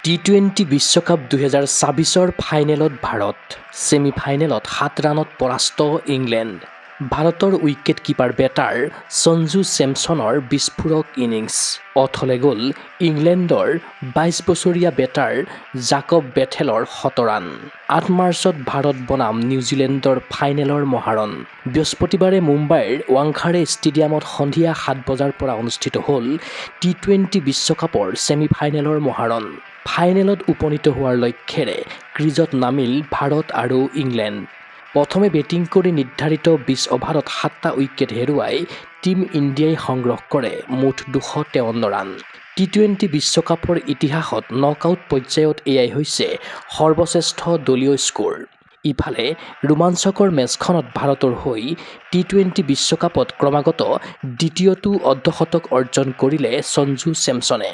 টি-20 বিশ্বকাপ 2024-ৰ ফাইনেলত ভাৰত, ছেমিফাইনেলত 7 ৰানত পৰাস্ত ইংলেণ্ড। ভাৰতৰ উইকেট কিপাৰ বেটাৰ সঞ্জু ছেমছনৰ বিস্ফোৰক ইনিংছ। অথলে গ'ল ইংলেণ্ডৰ 22 বছৰীয়া বেটাৰ জাকব বেথেলৰ 7 ৰান। 8 মাৰ্চত ভাৰত বনাম নিউজিলেণ্ডৰ ফাইনেলৰ মহাৰণ। বৃহস্পতিবাৰে মুম্বাইৰ ৱাংখাড়ে ষ্টেডিয়ামত সন্ধিয়া 7 বজাৰ পৰা অনুষ্ঠিত হ'ল টি-20 বিশ্বকাপৰ ছেমিফাইনেলৰ মহাৰণ। ফাইনেলত উপনীত হোৱাৰ লক্ষ্যেৰে ক্ৰীজত নামিল ভাৰত আৰু ইংলেণ্ড। প্ৰথমে বেটিং কৰি নিৰ্ধাৰিত 20 অভাৰত 7টা উইকেট হেৰুৱাই টীম ইণ্ডিয়াই সংগ্ৰহ কৰে মুঠ 253 ৰান। টি-20 বিশ্বকাপৰ ইতিহাসত নকআউট পৰ্যায়ত এয়াই হৈছে সৰ্বশ্ৰেষ্ঠ দলীয় স্ক'ৰ। ইফালে ৰোমাঞ্চকৰ মেচখনত ভাৰতৰ হৈ টি-20 বিশ্বকাপত ক্ৰমাগত দ্বিতীয়টো অৰ্ধশতক অৰ্জন কৰিলে সঞ্জু ছেমছনে।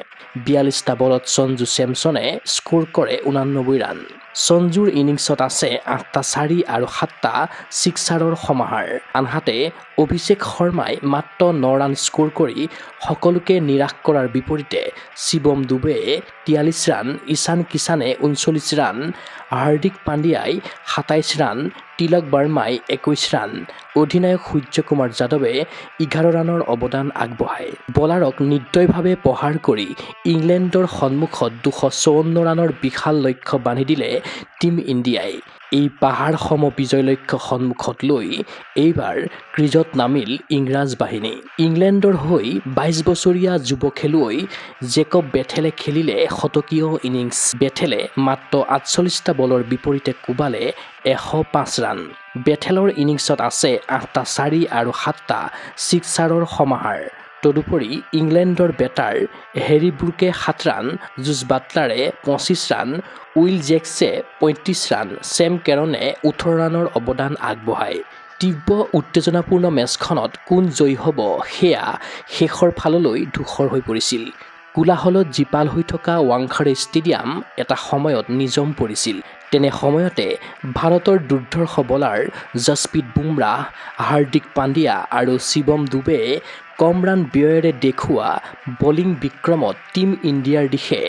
42টা বলত সঞ্জু ছেমছনে স্ক'ৰ কৰে 89 ৰান। সঞ্জুৰ ইনিংছত আছে 8টা 4 আৰু 7টা ছিক্সাৰৰ সমাহাৰ। আনহাতে অভিষেক শৰ্মাই মাত্ৰ 9 ৰান স্ক'ৰ কৰি সকলোকে নিৰাশ কৰাৰ বিপৰীতে শিৱম দুবেয়ে 43 ৰান, ঈশান কিষাণে 39 ৰান, হাৰ্দিক পাণ্ডিয়াই 27 ৰান, তিলক বাৰ্মাই 21 ৰান, অধিনায়ক সূৰ্যকুমাৰ যাদৱে 11 ৰানৰ অৱদান আগবঢ়ায়। বলাৰক নিৰ্দয়ভাৱে প্ৰহাৰ কৰি ইংলেণ্ডৰ সন্মুখত 254 ৰানৰ বিশাল লক্ষ্য বান্ধি দিলে টীম ইণ্ডিয়াই। এই পাহাৰ সম বিজয় লক্ষ্য সন্মুখত লৈ এইবাৰ ক্ৰীজত নামিল ইংৰাজ বাহিনী। ইংলেণ্ডৰ হৈ 22 বছৰীয়া যুৱ খেলুৱৈ জেকব বেথেলে খেলিলে শতকীয় ইনিংছ। বেথেলে মাত্ৰ 48টা বলৰ বিপৰীতে কোবালে 105 ৰান। বেথেলৰ ইনিংছত আছে 8টা 4 আৰু 7টা ছিক্সাৰৰ সমাহাৰ। তদুপৰি ইংলেণ্ডৰ বেটাৰ হেৰি ব্ৰুকে 7 ৰান, জোছ বাটলাৰে 25 ৰান, উইল জেক্সে 35 ৰান, ছেম কেৰনে 18 ৰানৰ অৱদান আগবঢ়ায়। তীব্ৰ উত্তেজনাপূৰ্ণ মেচখনত কোন জয়ী হ'ব সেয়া শেষৰ ফাললৈ ধূসৰ হৈ পৰিছিল। কোলাহলত জীপাল হৈ থকা ৱাংখাড়ে ষ্টেডিয়াম এটা সময়ত নিজাম পৰিছিল। তেনে সময়তে ভাৰতৰ দুৰ্ধৰ্ষ বলাৰ যশপ্ৰীত বুমৰাহ, হাৰ্দিক পাণ্ডিয়া আৰু শিৱম দুবেয়ে কম ৰান ব্যয়েৰে দেখুওৱা বলিং বিক্ৰমত টীম ইণ্ডিয়াৰ দিশে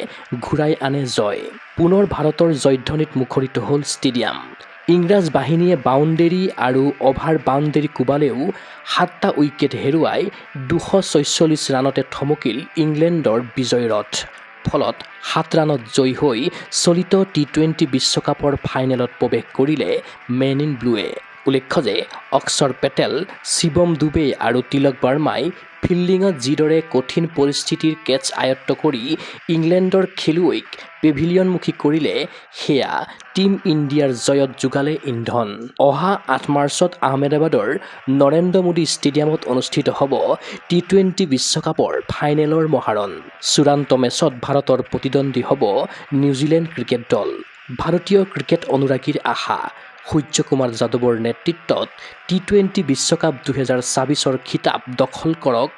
ঘূৰাই আনে জয়। পুনৰ ভাৰতৰ জয়ধ্বনিত মুখৰিত হ'ল ষ্টেডিয়াম। ইংৰাজ বাহিনীয়ে বাউণ্ডেৰী আৰু অভাৰ বাউণ্ডেৰী কোবালেও 7টা উইকেট হেৰুৱাই 246 ৰানতে থমকিল ইংলেণ্ডৰ বিজয় ৰথ। ফলত 7 ৰানত জয়ী হৈ চলিত টি-20 বিশ্বকাপৰ ফাইনেলত প্ৰৱেশ কৰিলে মেন ইন ব্লুৱে। উল্লেখ্য যে অক্ষৰ পেটেল, শিৱম দুবে আৰু তিলক বাৰ্মাই ফিল্ডিঙত যিদৰে কঠিন পৰিস্থিতিৰ কেচ আয়ত্ব কৰি ইংলেণ্ডৰ খেলুৱৈক পেভিলিয়নমুখী কৰিলে সেয়া টীম ইণ্ডিয়াৰ জয়ত যোগালে ইন্ধন। অহা 8 মাৰ্চত আহমেদাবাদৰ নৰেন্দ্ৰ মোদী ষ্টেডিয়ামত অনুষ্ঠিত হ'ব টি-20 বিশ্বকাপৰ ফাইনেলৰ মহাৰণ। চূড়ান্ত মেচত ভাৰতৰ প্ৰতিদ্বন্দ্বী হ'ব নিউজিলেণ্ড ক্ৰিকেট দল। ভাৰতীয় ক্ৰিকেট অনুৰাগীৰ আশা সূৰ্যকুমাৰ যাদৱৰ নেতৃত্বত টি-20 বিশ্বকাপ 2024ৰ খিতাপ দখল কৰক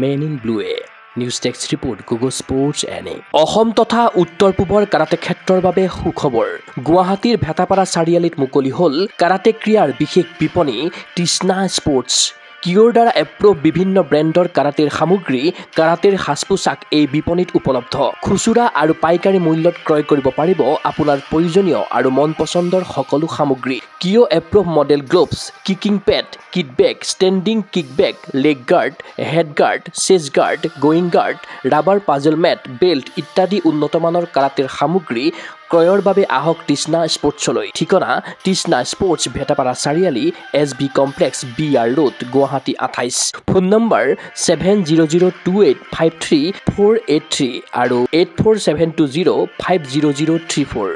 মেন ইন ব্লুৱে। News desk report Google sports এনে। অসম তথা উত্তৰ পূবৰ কাৰাটে ক্ষেত্ৰৰ বাবে সুখবৰ। গুৱাহাটীৰ ভেটাপাৰা চাৰিআলিত মুকলি হ'ল কাৰাটে ক্ৰীড়াৰ বিশেষ বিপণী তৃষ্ণা স্পৰ্টছ। কিয়ৰ দ্বাৰা এপ্ৰুভ বিভিন্ন ব্ৰেণ্ডৰ কাৰাটেৰ সামগ্ৰী, কাৰাটেৰ সাজ-পোছাক এই বিপণীত উপলব্ধ। খুচুৰা আৰু পাইকাৰী মূল্যত ক্ৰয় কৰিব পাৰিব আপোনাৰ প্ৰয়োজনীয় আৰু মন পচন্দৰ সকলো সামগ্ৰী। কিয় approve model gloves, kicking pad, kit bag, standing kick bag, leg guard, head guard, chest guard, groin guard, rubber puzzle mat, belt ইত্যাদি উন্নতমানৰ কাৰাটেৰ সামগ্ৰী ক্ৰয়ৰ বাবে আহক তৃষ্ণা স্পৰ্টছলৈ। ঠিকনা তৃষ্ণা স্পৰ্টছ, ভেটাপাৰা চাৰিআলি, SB complex, BR road, Guwahati 28। Phone number 7002853483 আৰু 84720500034।